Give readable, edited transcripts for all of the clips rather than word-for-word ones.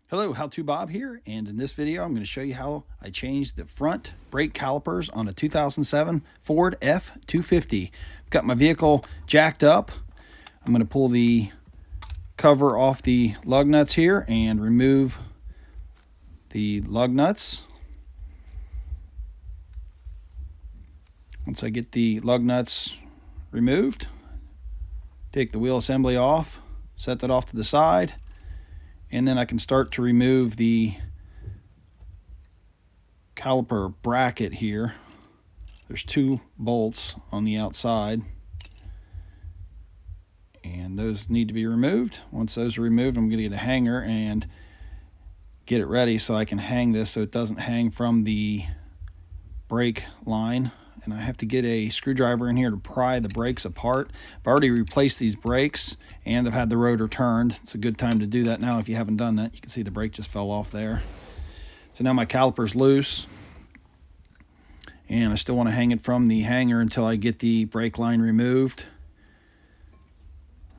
Hello, How To Bob here, and in this video I'm going to show you how I changed the front brake calipers on a 2007 Ford F-250. I've got my vehicle jacked up. I'm going to pull the cover off the lug nuts here and remove the lug nuts. Once I get the lug nuts removed, take the wheel assembly off, set that off to the side, and then I can start to remove the caliper bracket here. There's two bolts on the outside, and those need to be removed. Once those are removed, I'm going to get a hanger and get it ready so I can hang this so it doesn't hang from the brake line. And I have to get a screwdriver in here to pry the brakes apart. I've already replaced these brakes and I've had the rotor turned. It's a good time to do that now if you haven't done that. You can see the brake just fell off there. So now my caliper's loose, and I still want to hang it from the hanger until I get the brake line removed.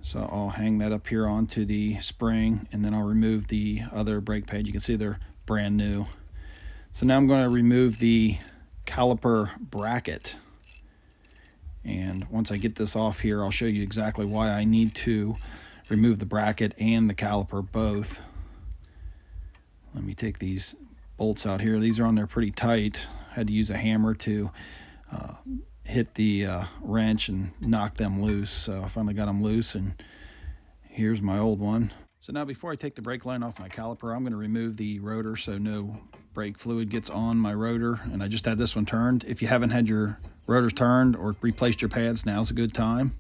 So I'll hang that up here onto the spring, and then I'll remove the other brake pad. You can see they're brand new. So now I'm going to remove the caliper bracket, and once I get this off here, I'll show you exactly why I need to remove the bracket and the caliper both. Let me take these bolts out here. These are on there pretty tight. I had to use a hammer to hit the wrench and knock them loose. So I finally got them loose, and here's my old one. So now before I take the brake line off my caliper, I'm going to remove the rotor so no brake fluid gets on my rotor. And I just had this one turned. If you haven't had your rotors turned or replaced your pads, now's a good time.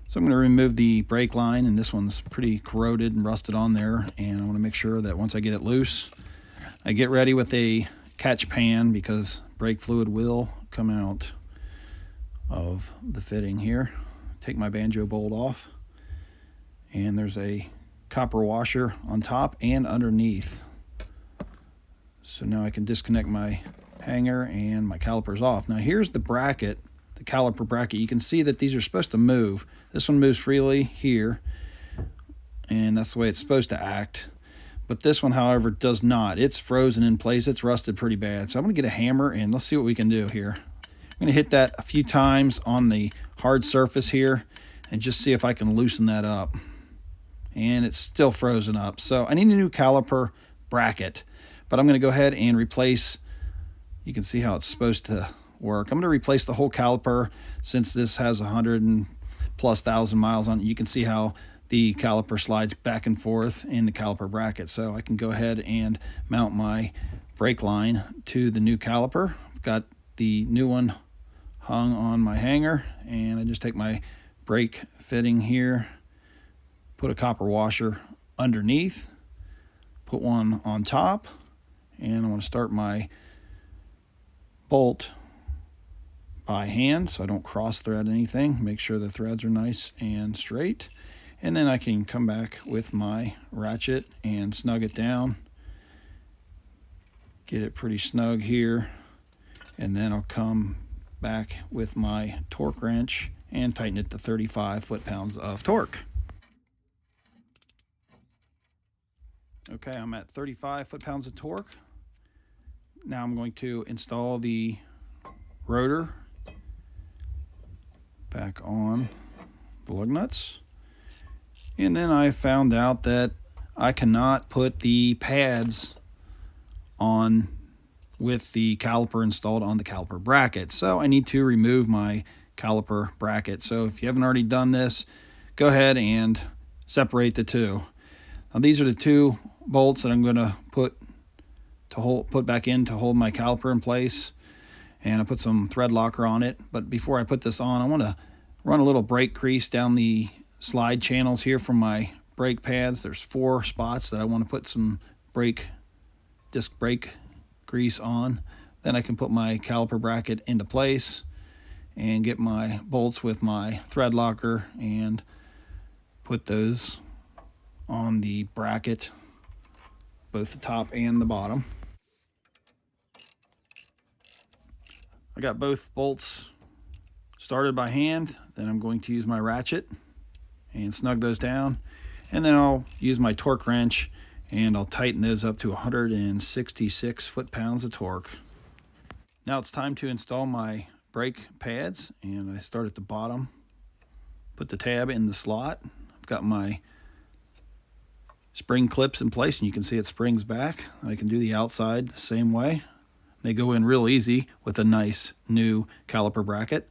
So I'm going to remove the brake line, and this one's pretty corroded and rusted on there, and I want to make sure that once I get it loose, I get ready with a catch pan, because brake fluid will come out of the fitting here. Take my banjo bolt off, and there's a copper washer on top and underneath. So now I can disconnect my hanger and my calipers off. Now here's the bracket, the caliper bracket. You can see that these are supposed to move. This one moves freely here, and that's the way it's supposed to act. But this one, however, does not. It's frozen in place. It's rusted pretty bad. So I'm going to get a hammer, and let's see what we can do here. I'm going to hit that a few times on the hard surface here and just see if I can loosen that up. And it's still frozen up. So I need a new caliper bracket, but I'm going to go ahead and replace. You can see how it's supposed to work. I'm going to replace the whole caliper, since this has 100,000+ miles on it. You can see how the caliper slides back and forth in the caliper bracket. So I can go ahead and mount my brake line to the new caliper. I've got the new one hung on my hanger, and I just take my brake fitting here, put a copper washer underneath, put one on top, and I want to start my bolt by hand so I don't cross thread anything. Make sure the threads are nice and straight, and then I can come back with my ratchet and snug it down, get it pretty snug here, and then I'll come back with my torque wrench and tighten it to 35 foot-pounds of torque. Okay, I'm at 35 foot-pounds of torque. Now I'm going to install the rotor back on the lug nuts. And then I found out that I cannot put the pads on with the caliper installed on the caliper bracket. So I need to remove my caliper bracket. So if you haven't already done this, go ahead and separate the two. Now these are the two bolts that I'm going to put back in to hold my caliper in place, and I put some thread locker on it. But before I put this on, I want to run a little brake grease down the slide channels here from my brake pads. There's 4 spots that I want to put some disc brake grease on. Then I can put my caliper bracket into place and get my bolts with my thread locker and put those on the bracket, both the top and the bottom. I got both bolts started by hand. Then I'm going to use my ratchet and snug those down, and then I'll use my torque wrench And I'll tighten those up to 166 foot-pounds of torque. Now it's time to install my brake pads, and I start at the bottom, put the tab in the slot. I've got my spring clips in place, and you can see it springs back. I can do the outside the same way. They go in real easy with a nice new caliper bracket.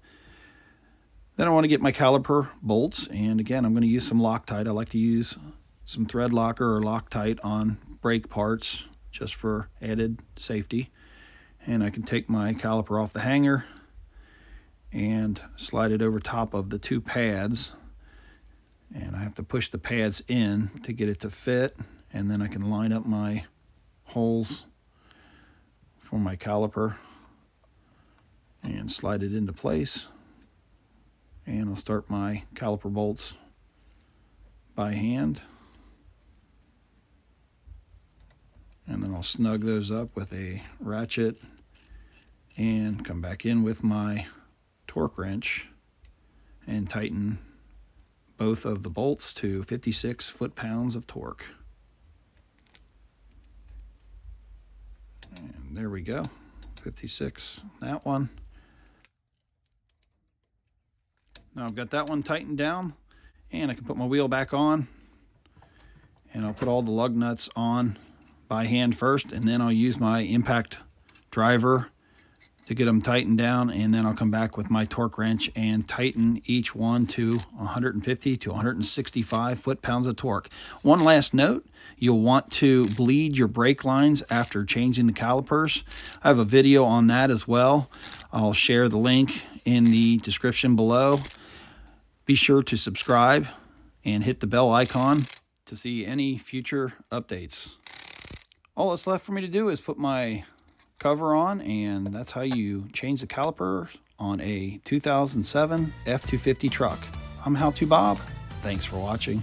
Then I want to get my caliper bolts, and again I'm going to use some Loctite. I like to use some thread locker or Loctite on brake parts just for added safety. And I can take my caliper off the hanger and slide it over top of the two pads, and I have to push the pads in to get it to fit, and then I can line up my holes for my caliper and slide it into place. And I'll start my caliper bolts by hand, and then I'll snug those up with a ratchet and come back in with my torque wrench and tighten both of the bolts to 56 foot-pounds of torque. And there we go, 56, that one. Now I've got that one tightened down, and I can put my wheel back on, and I'll put all the lug nuts on by hand first, and then I'll use my impact driver to get them tightened down, and then I'll come back with my torque wrench and tighten each one to 150 to 165 foot-pounds of torque. One last note, you'll want to bleed your brake lines after changing the calipers. I have a video on that as well. I'll share the link in the description below. Be sure to subscribe and hit the bell icon to see any future updates. All that's left for me to do is put my cover on, and that's how you change the caliper on a 2007 F-250 truck. I'm How To Bob. Thanks for watching.